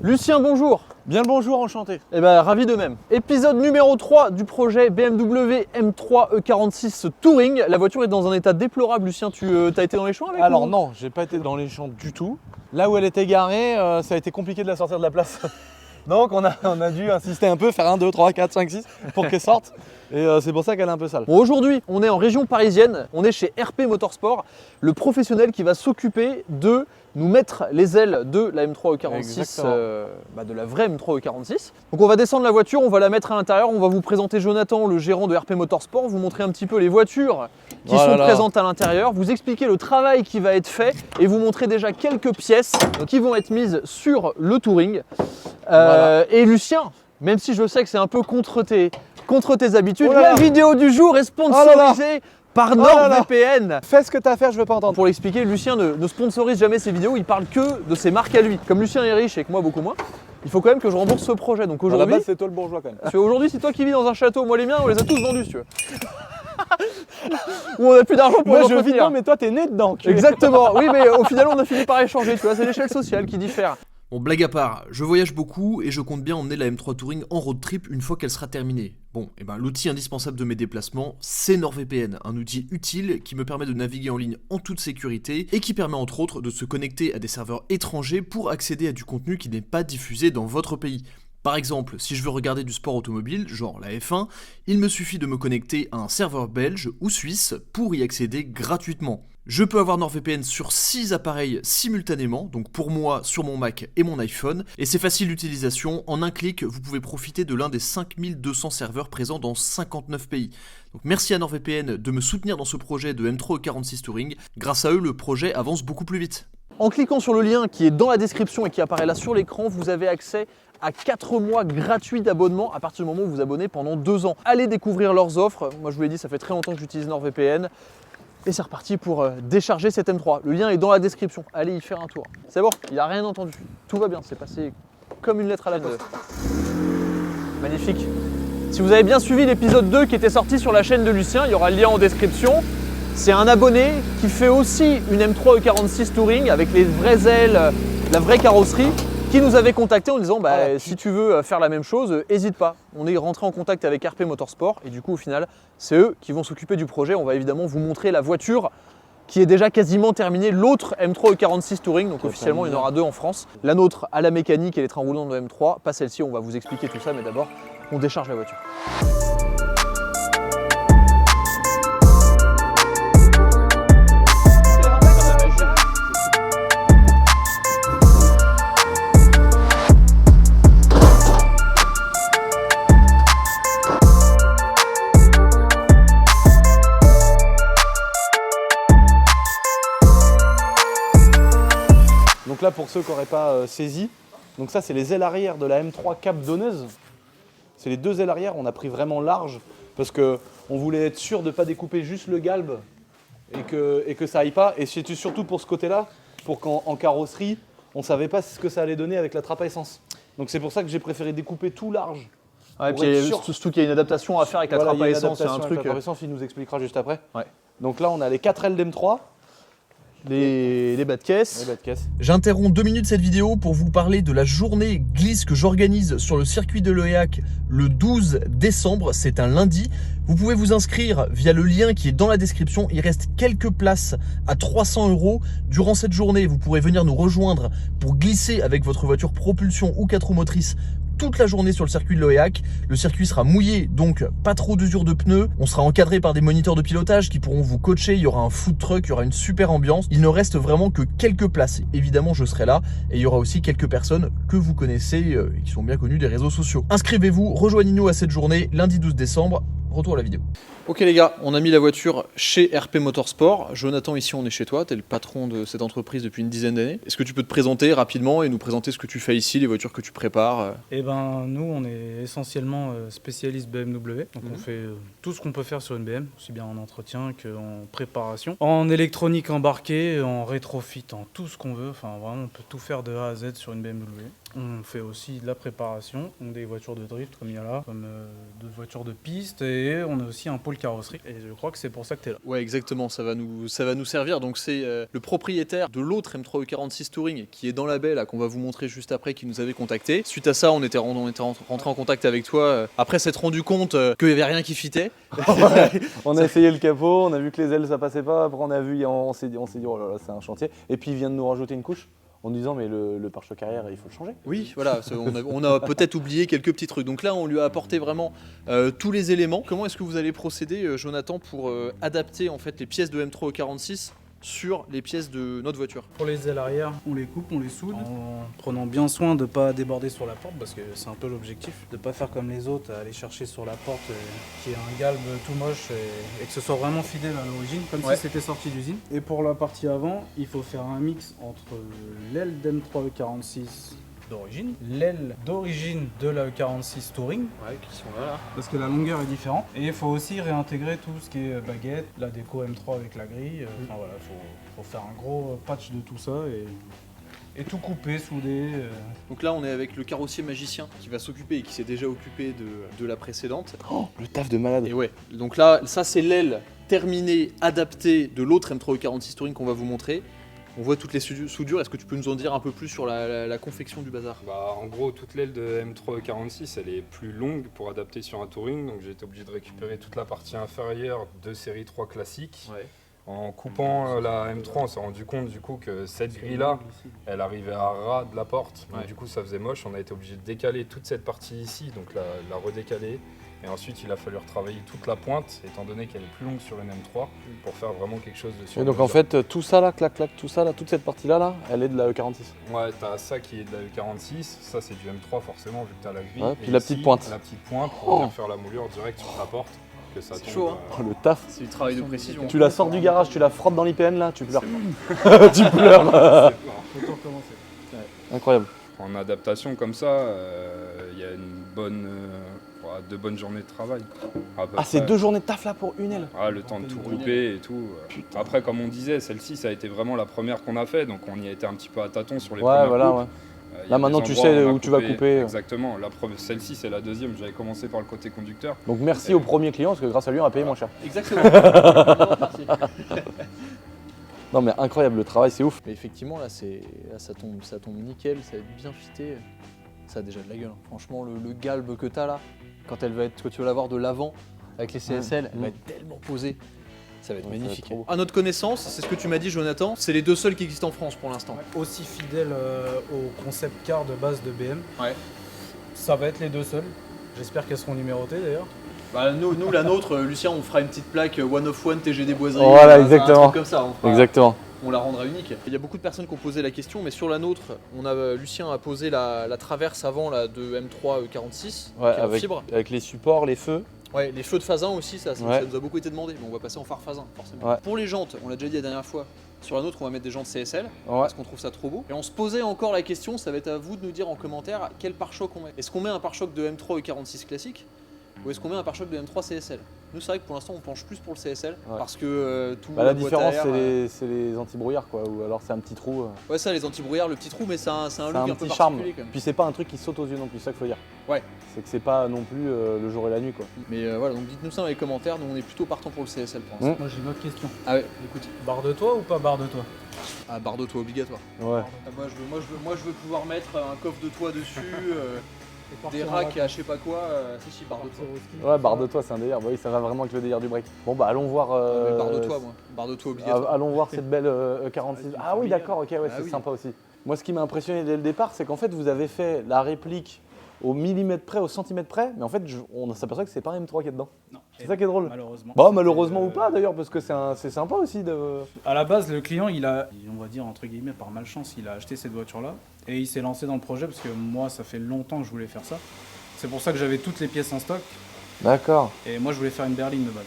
Lucien, bonjour. Bien le bonjour, enchanté. Eh ben, ravi de même. Épisode numéro 3 du projet BMW M3 E46 Touring. La voiture est dans un état déplorable, Lucien. Tu as été dans les champs avec Alors nous? non, j'ai pas été dans les champs du tout. Là où elle était garée, ça a été compliqué de la sortir de la place. Donc on a dû insister un peu, faire 1, 2, 3, 4, 5, 6 pour qu'elle sorte. Et c'est pour ça qu'elle est un peu sale. Bon, aujourd'hui, on est en région parisienne. On est chez RP Motorsport, le professionnel qui va s'occuper de nous mettre les ailes de la M3 E46, de la vraie M3 E46. Donc on va descendre la voiture, on va la mettre à l'intérieur, on va vous présenter Jonathan, le gérant de RP Motorsport, vous montrer un petit peu les voitures qui sont présentes à l'intérieur, vous expliquer le travail qui va être fait et vous montrer déjà quelques pièces qui vont être mises sur le Touring. Et Lucien, même si je sais que c'est un peu contre tes habitudes, la vidéo du jour est sponsorisée par NordVPN. Fais ce que t'as à faire, je veux pas entendre. Pour l'expliquer, Lucien ne sponsorise jamais ses vidéos, il parle que de ses marques à lui. Comme Lucien est riche et que moi beaucoup moins, il faut quand même que je rembourse ce projet. Donc aujourd'hui, à la base, c'est toi le bourgeois quand même. Aujourd'hui, c'est toi qui vis dans un château. Moi les miens, on les a tous vendus si tu veux. Où on n'a plus d'argent pour Moi les je vis entretenir. dedans, mais toi t'es né dedans. Exactement, oui, mais au final on a fini par échanger, tu vois, c'est l'échelle sociale qui diffère. Bon, blague à part, je voyage beaucoup et je compte bien emmener la M3 Touring en road trip une fois qu'elle sera terminée. Bon, et ben l'outil indispensable de mes déplacements, c'est NordVPN, un outil utile qui me permet de naviguer en ligne en toute sécurité et qui permet entre autres de se connecter à des serveurs étrangers pour accéder à du contenu qui n'est pas diffusé dans votre pays. Par exemple, si je veux regarder du sport automobile, genre la F1, il me suffit de me connecter à un serveur belge ou suisse pour y accéder gratuitement. Je peux avoir NordVPN sur 6 appareils simultanément, donc pour moi sur mon Mac et mon iPhone, et c'est facile d'utilisation, en un clic vous pouvez profiter de l'un des 5200 serveurs présents dans 59 pays. Donc merci à NordVPN de me soutenir dans ce projet de M3 E46 Touring, grâce à eux le projet avance beaucoup plus vite. En cliquant sur le lien qui est dans la description et qui apparaît là sur l'écran, vous avez accès à 4 mois gratuits d'abonnement à partir du moment où vous vous abonnez pendant 2 ans. Allez découvrir leurs offres, moi je vous l'ai dit, ça fait très longtemps que j'utilise NordVPN. Et c'est reparti pour décharger cette M3. Le lien est dans la description, allez y faire un tour. C'est bon, il n'a rien entendu, tout va bien, c'est passé comme une lettre à la poste. Magnifique. Si vous avez bien suivi l'épisode 2 qui était sorti sur la chaîne de Lucien, il y aura le lien en description. C'est un abonné qui fait aussi une M3 E46 Touring avec les vraies ailes, la vraie carrosserie, qui nous avait contacté en disant si tu veux faire la même chose, n'hésite pas. On est rentré en contact avec RP Motorsport et du coup au final c'est eux qui vont s'occuper du projet. On va évidemment vous montrer la voiture qui est déjà quasiment terminée, l'autre M3 E46 Touring, donc officiellement il y en aura 2 en France. La nôtre à la mécanique et les trains roulants de la M3, pas celle-ci, on va vous expliquer tout ça, mais d'abord on décharge la voiture. Donc là, pour ceux qui n'auraient pas saisi, donc ça c'est les ailes arrière de la M3 cap donneuse. C'est les 2 ailes arrière, on a pris vraiment large parce qu'on voulait être sûr de ne pas découper juste le galbe et que ça aille pas. Et c'était surtout pour ce côté-là, pour qu'en carrosserie, on ne savait pas ce que ça allait donner avec la trappe à essence. Donc c'est pour ça que j'ai préféré découper tout large. Ouais, et puis surtout qu'il y a une adaptation à faire avec la trappe à essence, c'est un truc. La trappe à essence, il nous expliquera juste après. Ouais. Donc là, on a les 4 ailes d'M3. Les bas de caisse. J'interromps 2 minutes cette vidéo pour vous parler de la journée glisse que j'organise sur le circuit de l'Oyac le 12 décembre, c'est un lundi. Vous pouvez vous inscrire via le lien qui est dans la description, il reste quelques places à 300 €. Durant cette journée, vous pourrez venir nous rejoindre pour glisser avec votre voiture propulsion ou 4 roues motrices toute la journée sur le circuit de l'Oyac. Le circuit sera mouillé, donc pas trop d'usure de pneus. On sera encadré par des moniteurs de pilotage qui pourront vous coacher. Il y aura un food truck, il y aura une super ambiance. Il ne reste vraiment que quelques places. Évidemment, je serai là. Et il y aura aussi quelques personnes que vous connaissez et qui sont bien connues des réseaux sociaux. Inscrivez-vous, rejoignez-nous à cette journée, lundi 12 décembre. Retour à la vidéo. Ok les gars, on a mis la voiture chez RP Motorsport. Jonathan, ici on est chez toi, tu es le patron de cette entreprise depuis une dizaine d'années. Est-ce que tu peux te présenter rapidement et nous présenter ce que tu fais ici, les voitures que tu prépares? Eh ben nous on est essentiellement spécialistes BMW, donc on fait tout ce qu'on peut faire sur une BM, aussi bien en entretien qu'en préparation. En électronique embarquée, en rétrofit, en tout ce qu'on veut, enfin vraiment on peut tout faire de A à Z sur une BMW. On fait aussi de la préparation, donc des voitures de drift comme il y a là, comme de voitures de piste, et on a aussi un pôle carrosserie. Et je crois que c'est pour ça que tu es là. Ouais, exactement, ça va nous servir. Donc c'est le propriétaire de l'autre M3 E46 Touring qui est dans la baie là, qu'on va vous montrer juste après, qui nous avait contacté. Suite à ça, on était rentré en contact avec toi après s'être rendu compte qu'il n'y avait rien qui fitait. On a essayé le capot, on a vu que les ailes ça passait pas, après on a vu, on s'est dit oh là là c'est un chantier. Et puis il vient de nous rajouter une couche en disant mais le pare-choc arrière il faut le changer. Oui, voilà, on a peut-être oublié quelques petits trucs. Donc là, on lui a apporté vraiment tous les éléments. Comment est-ce que vous allez procéder, Jonathan, pour adapter en fait les pièces de M3 E46 sur les pièces de notre voiture? Pour les ailes arrière, on les coupe, on les soude, en prenant bien soin de ne pas déborder sur la porte, parce que c'est un peu l'objectif, de ne pas faire comme les autres, aller chercher sur la porte qui est un galbe tout moche et que ce soit vraiment fidèle à l'origine, comme si c'était sorti d'usine. Et pour la partie avant, il faut faire un mix entre l'aile d'M3 E46 d'origine, l'aile d'origine de la E46 Touring, Qui sont là. parce que la longueur est différente. Et il faut aussi réintégrer tout ce qui est baguette, la déco M3 avec la grille. Enfin voilà, faut faire un gros patch de tout ça et tout couper, souder. Donc là, on est avec le carrossier magicien qui va s'occuper et qui s'est déjà occupé de la précédente. Oh, le taf de malade. Et ouais, donc là, ça c'est l'aile terminée, adaptée de l'autre M3 E46 Touring qu'on va vous montrer. On voit toutes les soudures. Est-ce que tu peux nous en dire un peu plus sur la confection du bazar? Bah, en gros, toute l'aile de M3 E46, elle est plus longue pour adapter sur un touring, donc j'ai été obligé de récupérer toute la partie inférieure de série 3 classique. Ouais. En coupant la M3, on s'est rendu compte du coup que cette grille-là, elle arrivait à ras de la porte, donc du coup ça faisait moche. On a été obligé de décaler toute cette partie ici, donc la redécaler. Et ensuite, il a fallu retravailler toute la pointe, étant donné qu'elle est plus longue sur une M3, pour faire vraiment quelque chose de sur Et donc en fait tout ça là, clac clac, tout ça là, toute cette partie là, elle est de la E46. Ouais, t'as ça qui est de la E46, ça c'est du M3 forcément vu que t'as la grille. Ouais, puis Et la ici, petite pointe. La petite pointe pour venir faire la moulure direct sur ta porte. Que ça C'est tombe, chaud, hein. Oh, le taf. C'est du travail de précision. Tu la sors du garage, tu la frottes dans l'IPN là, tu pleures. Tu pleures. Faut recommencer. Incroyable. En adaptation comme ça, il y a une bonne, 2 bonnes journées de travail. à peu Ah c'est près. 2 journées de taf là pour une aile. Ah, le temps de tout couper et tout. Après, comme on disait, celle-ci, ça a été vraiment la première qu'on a fait, donc on y a été un petit peu à tâtons sur les Ouais premières voilà coupes. ouais. Il y a Là des maintenant tu endroits sais on a où tu vas couper. Exactement. Celle-ci, c'est la deuxième. J'avais commencé par le côté conducteur. Donc merci au premier client parce que grâce à lui on a payé moins cher. Exactement. Merci. Non mais incroyable, le travail c'est ouf. Mais effectivement, là, ça tombe nickel, ça va être bien fité. Ça a déjà de la gueule. Franchement, le galbe que t'as là, quand tu vas l'avoir de l'avant avec les CSL, elle va être tellement posée. Ça va être Ouais, ça va magnifique. être trop beau. À notre connaissance, c'est ce que tu m'as dit, Jonathan, c'est les deux seuls qui existent en France pour l'instant. Aussi fidèle au concept car de base de BM. Ouais. Ça va être les deux seuls. J'espère qu'elles seront numérotées d'ailleurs. Bah, nous, la nôtre, Lucien, on fera une petite plaque One of One TGD Boiserie. Voilà, un exactement. truc comme ça. Exactement. On la rendra unique. Il y a beaucoup de personnes qui ont posé la question, mais sur la nôtre, Lucien a posé la traverse avant là, de M3 E46, Ouais, qui est en fibre. avec les supports, les feux. Ouais, les feux de Fasin aussi, ça Ouais. nous a beaucoup été demandé, mais on va passer en phare Fasin, forcément. Ouais. Pour les jantes, on l'a déjà dit la dernière fois, sur la nôtre, on va mettre des jantes CSL, Ouais. parce qu'on trouve ça trop beau. Et on se posait encore la question, ça va être à vous de nous dire en commentaire quel pare-choc on met. Est-ce qu'on met un pare-choc de M3 E46 classique, ou est-ce qu'on met un pare-choc de M3 CSL? Nous, c'est vrai que pour l'instant, on penche plus pour le CSL, Ouais. parce que tout Bah, la boîte différence à air, c'est les anti-brouillards quoi, ou alors c'est un petit trou. Ouais, ça, les anti-brouillards, le petit trou, mais c'est un C'est look un un peu petit charme. particulier quand même. Puis c'est pas un truc qui saute aux yeux non plus, c'est ça qu'il faut dire. Ouais. C'est que c'est pas non plus le jour et la nuit quoi. Mais voilà, donc dites-nous ça dans les commentaires, nous on est plutôt partant pour le CSL pour l'instant. Moi j'ai une autre question. Ah ouais, écoute, Barre de toi ou pas barre de toi? ah, barre de toit obligatoire. Ouais. Ah, moi je veux pouvoir mettre un coffre de toit dessus, des racks à je sais pas quoi, si barre de toit. Ouais, barre de toi, c'est un délire. Bah oui, ça va vraiment avec le délire du break. Bon bah allons voir. Mais barre de toit moi, barre de toit obligatoire. Allons voir cette belle E46. Ah oui, d'accord, ok, ouais, Ah c'est oui. sympa aussi. Moi, ce qui m'a impressionné dès le départ, c'est qu'en fait, vous avez fait la réplique au millimètre près, au centimètre près, mais en fait, on s'aperçoit que c'est pas un M3 qui est dedans. Non. C'est ça qui est drôle. Malheureusement. Bah malheureusement ou pas d'ailleurs, parce que c'est sympa aussi de. À la base, le client, on va dire entre guillemets par malchance, il a acheté cette voiture-là et il s'est lancé dans le projet parce que moi, ça fait longtemps que je voulais faire ça. C'est pour ça que j'avais toutes les pièces en stock D'accord, et moi, je voulais faire une berline de base.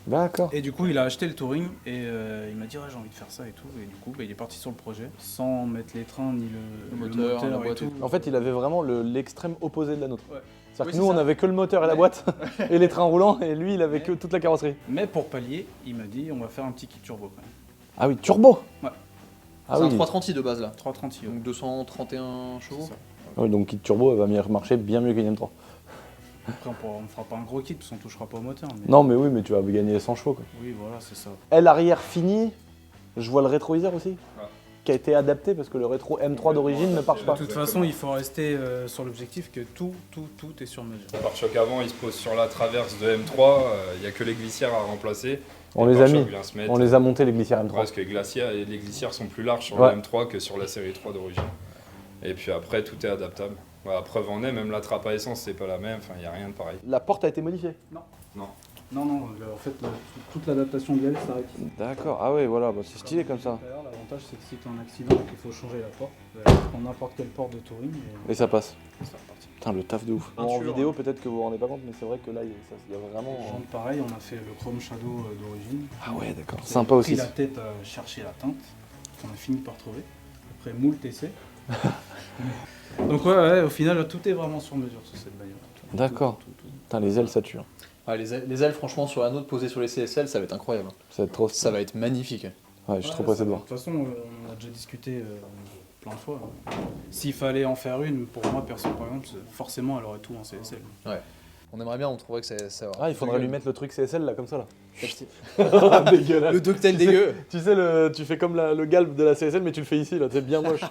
d'accord. Et du coup, il a acheté le Touring et il m'a dit ouais, j'ai envie de faire ça et tout. Et du coup, bah, il est parti sur le projet sans mettre les trains ni le moteur, la et boîte et tout. En fait, il avait vraiment l'extrême opposé de la nôtre. Ouais. C'est-à-dire Oui, que nous, c'est on ça. avait que le moteur et la boîte et les trains roulants, et lui, il avait que toute la carrosserie. Mais pour pallier, il m'a dit on va faire un petit kit turbo quand même. Ah oui, turbo. Ouais. Ah C'est oui. un 330i de base là, 330 donc 231 chevaux. C'est ça. Ouais, donc kit turbo, elle va marcher bien mieux qu'une M3. Après, on fera pas un gros kit parce qu'on touchera pas au moteur. Mais... Non, mais oui, mais tu vas gagner 100 chevaux, quoi. Oui, voilà, c'est ça. Elle arrière finie, je vois le rétroviseur aussi, Ouais. qui a été adapté parce que le rétro M3 d'origine ne marche pas. De toute façon, il faut rester sur l'objectif que tout est sur mesure. Le pare-choc avant, il se pose sur la traverse de M3, il n'y a que les glissières à remplacer. On Le les a pare-choc mis, vient se mettre- on les a montés les glissières Ouais, M3. parce que les glissières sont plus larges sur Ouais. le M3 que sur la série 3 d'origine. Et puis après, tout est adaptable. Voilà, preuve en est, même la trappe à essence, c'est pas la même, enfin, il n'y a rien de pareil. La porte a été modifiée. Non, en fait, toute l'adaptation de l'aile s'arrête ici. D'accord, ah ouais, voilà, bah c'est stylé comme ça. D'ailleurs, l'avantage, c'est que si tu as un accident et qu'il faut changer la porte, tu vas prendre n'importe quelle porte de touring Et ça passe. et ça repartit. Putain, le taf de ouf. En Peinture, vidéo, peut-être que vous vous rendez pas compte, mais c'est vrai que là, il y a vraiment. Les jantes, pareil, on a fait le Chrome Shadow d'origine. Ah ouais, d'accord. On a Sympa aussi. pris la tête à chercher la teinte, qu'on a fini par trouver. Après moult essais. Donc ouais, au final, tout est vraiment sur mesure sur cette bagnole. D'accord. Tout. Putain, les ailes, ça tue. Hein. Ah, les ailes, franchement, sur la nôtre posée sur les CSL, ça va être incroyable. Ça va être trop. Ça va être magnifique. Ouais, je suis trop pressé de voir. De toute façon, on a déjà discuté plein de fois. S'il fallait en faire une, pour moi, perso par exemple, forcément, elle aurait tout en CSL. On aimerait bien, on trouverait que ça va. Ah, il faudrait lui mettre le truc CSL là, comme ça là. Le Dégueulasse. ductel dégueu. Tu sais, tu fais comme le galbe de la CSL, mais tu le fais ici là, c'est bien moche.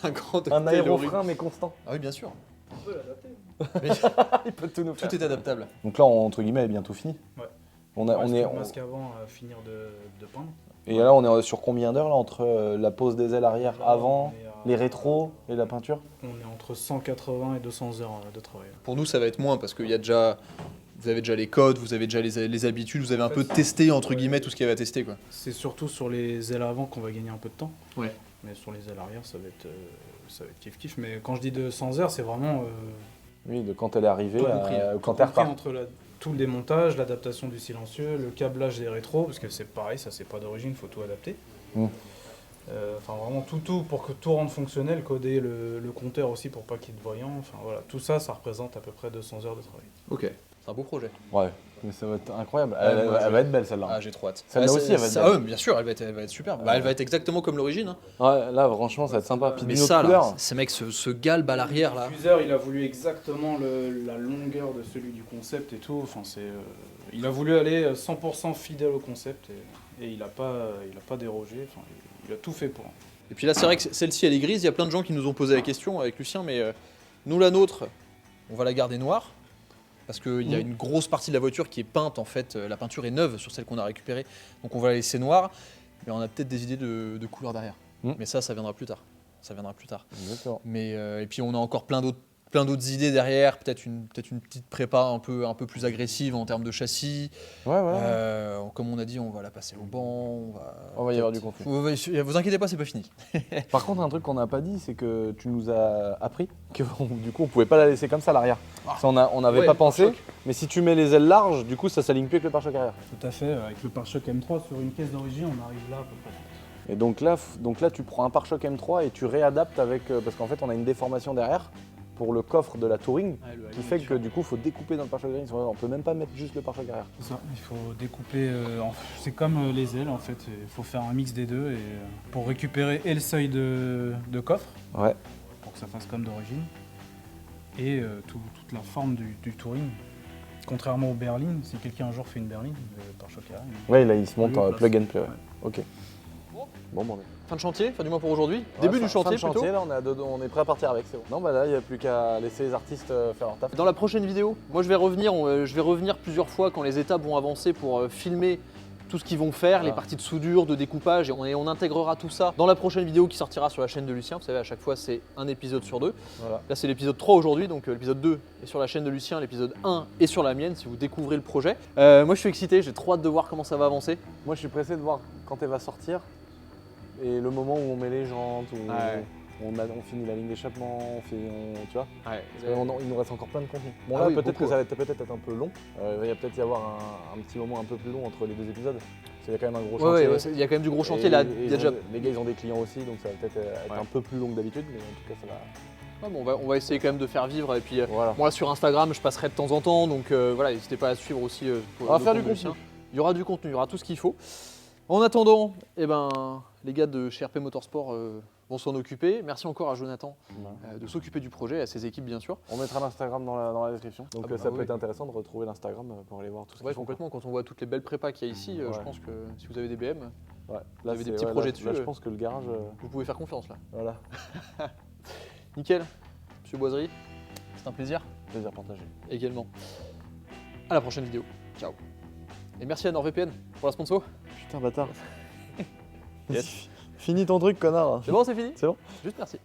Un grand Un ductel horrible. aérofrein, mais constant. Ah oui, bien sûr. On peut l'adapter. Il peut tout nous faire. Tout est adaptable. Donc là, entre guillemets, elle est bientôt finie. Ouais. On Le est, masque avant à finir de peindre. et là, on est sur combien d'heures là entre la pose des ailes arrière Là, avant, on est à- les rétros et la peinture? On est entre 180 et 200 heures de travail. Pour nous, ça va être moins parce qu'il y a déjà. Vous avez déjà les codes, vous avez déjà les habitudes, vous avez un peu testé, entre guillemets, tout ce qu'il y avait à tester, quoi. C'est surtout sur les ailes avant qu'on va gagner un peu de temps. Ouais. Mais sur les ailes arrière, ça va être kiff-kiff. Mais quand je dis 200 heures, c'est vraiment Oui, de quand elle est arrivée, Tout compris, quand elle compris repart. entre tout le démontage, l'adaptation du silencieux, le câblage des rétros, parce que c'est pareil, ça c'est pas d'origine, il faut tout adapter. Mm. Enfin vraiment tout pour que tout rende fonctionnel, coder le compteur aussi pour pas qu'il y ait de voyant. Enfin voilà, tout ça, ça représente à peu près 200 heures de travail. Ok. C'est un beau projet. Ouais, mais ça va être incroyable. Ouais, Elle, moi, elle va être belle celle-là. Ah, j'ai trop hâte. Celle-là Ouais, aussi, c'est- elle va être ça- belle. ouais, bien sûr, elle va être superbe. Bah, elle va être exactement comme l'origine. Hein. Ouais, là, franchement, ça va être sympa. Puis Mais d'une autre ça, là, couleur. c'est mec, ce galbe à l'arrière, là. Le diffuseur, il a voulu exactement la longueur de celui du concept et tout. Enfin, il a voulu aller 100% fidèle au concept et il a pas dérogé. Enfin, il a tout fait pour. Et puis là, c'est vrai que celle-ci, elle est grise. Il y a plein de gens qui nous ont posé la question avec Lucien, mais nous, la nôtre, on va la garder noire. Parce qu'il y a une grosse partie de la voiture qui est peinte, en fait. La peinture est neuve sur celle qu'on a récupérée. Donc on va la laisser noire. Mais on a peut-être des idées de couleur derrière. Mais ça viendra plus tard. Ça viendra plus tard. Exactement. Mais, et puis on a encore plein d'autres idées derrière. Peut-être une petite prépa un peu plus agressive en termes de châssis. Ouais. Comme on a dit, on va la passer au banc. On va y avoir du contenu. Vous inquiétez pas, c'est pas fini. Par contre, un truc qu'on n'a pas dit, c'est que tu nous as appris que du coup, on pouvait pas la laisser comme ça à l'arrière. Ça, on n'avait Ouais, pas pensé. pare-choc. Mais si tu mets les ailes larges, du coup, ça s'aligne plus avec le pare-choc arrière. Tout à fait. Avec le pare-choc M3 sur une caisse d'origine, on arrive là à peu près. Et donc là, tu prends un pare-choc M3 et tu réadaptes avec, parce qu'en fait, on a une déformation derrière pour le coffre de la Touring, qui fait que du coup, il faut découper dans le pare-choc arrière. On peut même pas mettre juste le pare-choc arrière. C'est ça, il faut découper, c'est comme les ailes en fait, il faut faire un mix des deux et, pour récupérer et le seuil de coffre, Ouais. pour que ça fasse comme d'origine, et toute la forme du touring. Contrairement aux berlines, si quelqu'un un jour fait une berline, le pare-choc arrière. Ouais, là, il se monte en Place. plug and play. Ouais. Ouais. Ok. Bon, Fin de chantier, fin du mois pour aujourd'hui. Début du chantier fin de plutôt. chantier, là, on est prêt à partir avec, c'est bon. Non, bah là, il n'y a plus qu'à laisser les artistes faire leur taf. Dans la prochaine vidéo, moi je vais revenir plusieurs fois quand les étapes vont avancer pour filmer tout ce qu'ils vont faire, les Voilà. parties de soudure, de découpage, et on intégrera tout ça dans la prochaine vidéo qui sortira sur la chaîne de Lucien. Vous savez, à chaque fois c'est un épisode sur deux. Voilà. Là c'est l'épisode 3 aujourd'hui, donc l'épisode 2 est sur la chaîne de Lucien, l'épisode 1 est sur la mienne si vous découvrez le projet. Moi je suis excité, j'ai trop hâte de voir comment ça va avancer. Moi, je suis pressé de voir quand elle va sortir et le moment où on met les jantes, où Ouais. on finit la ligne d'échappement, tu vois. Ouais. Parce qu'il nous reste encore plein de contenu. Bon, Ah là, oui, peut-être beaucoup, que ça va peut-être être un peu long. Il va peut-être y avoir un petit moment un peu plus long entre les deux épisodes. Parce qu'il y a quand même un gros chantier. Ouais, il y a quand même du gros chantier Et- là. et Il y a déjà... les gars, ils ont des clients aussi, donc ça va peut-être être Ouais. un peu plus long que d'habitude, mais en tout cas, ça va. Ouais, bon, on va essayer quand même de faire vivre et puis Voilà. moi sur Instagram je passerai de temps en temps donc voilà, n'hésitez pas à suivre aussi On va le faire compte du de contenu. Lucien. Il y aura du contenu, il y aura tout ce qu'il faut. En attendant, les gars de chez RP Motorsport, vont s'en occuper. Merci encore à Jonathan Ouais. de s'occuper du projet et à ses équipes bien sûr. On mettra l'Instagram dans la description. Donc Ah bah ça oui. peut être intéressant de retrouver l'Instagram pour aller voir tout ce qu'ils Ouais, font. complètement. Quand on voit toutes les belles prépas qu'il y a ici, je Ouais. pense que si vous avez des BM, Ouais. Vous avez des c'est- petits là, projets là, dessus, Là, je pense que le garage, vous pouvez faire confiance là. voilà, Nickel. Monsieur Boiserie, c'est un plaisir plaisir partagé. également. À la prochaine vidéo. Ciao. Et merci à NordVPN pour la sponsor. Putain, bâtard. Yes. Finis ton truc, connard. C'est bon, c'est fini C'est bon. Juste merci.